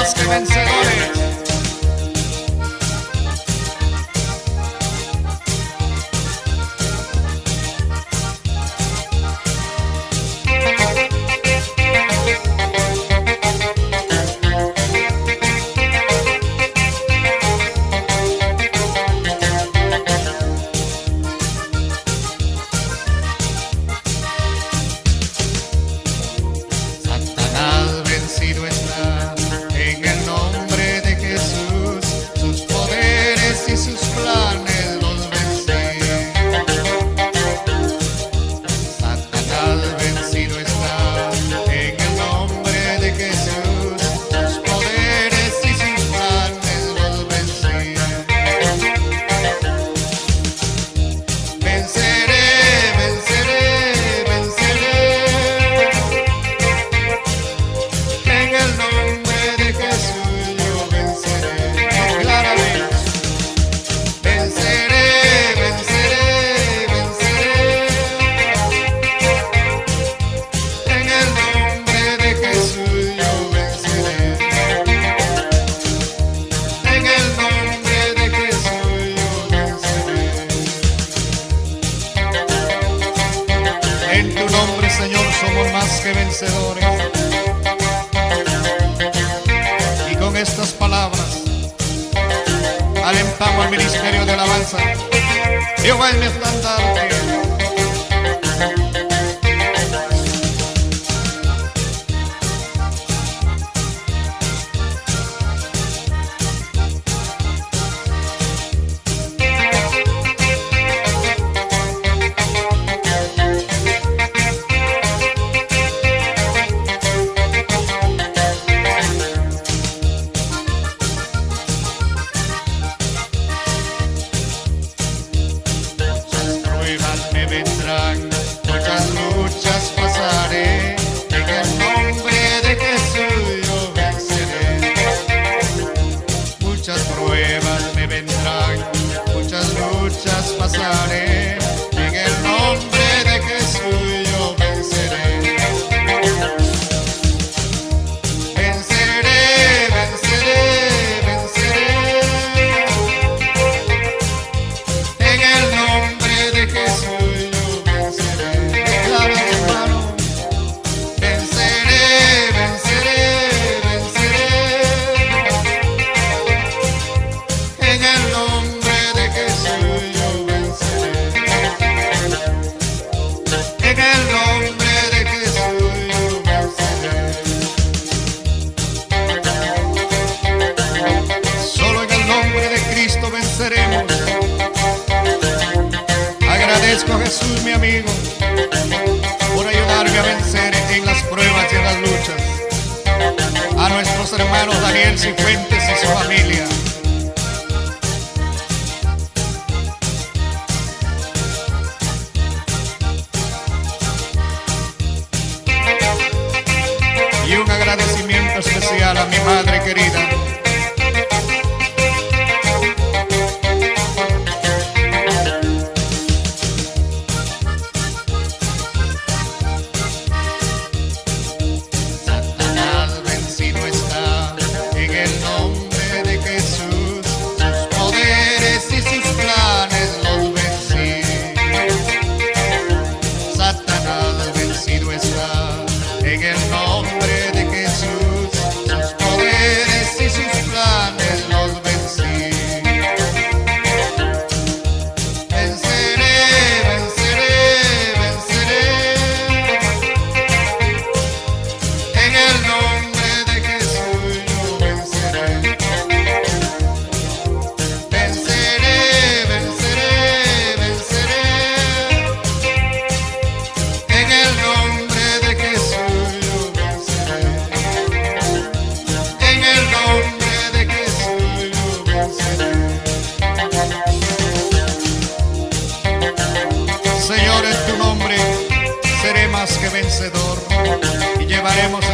más que vencedores. En tu nombre, Señor, somos más que vencedores. Y con estas palabras alentamos al ministerio de alabanza. Jehová es mi estandarte. Muchas luchas pasaré, en el nombre de Jesús yo venceré. Muchas pruebas me vendrán, muchas luchas pasaré, en el nombre de Jesús yo venceré. Venceré, venceré, venceré, en el nombre de Jesús. Venceremos. Agradezco a Jesús, mi amigo, por ayudarme a vencer en las pruebas y en las luchas. A nuestros hermanos Daniel Cifuentes y su familia. Y un agradecimiento especial a mi madre querida. En el nombre de Jesús, sus poderes y sus planes los vencí. Venceré, venceré, venceré, en el nombre de Jesús yo venceré. Venceré, venceré, venceré, en el nombre de Jesús. Señor, en tu nombre seré más que vencedor y llevaremos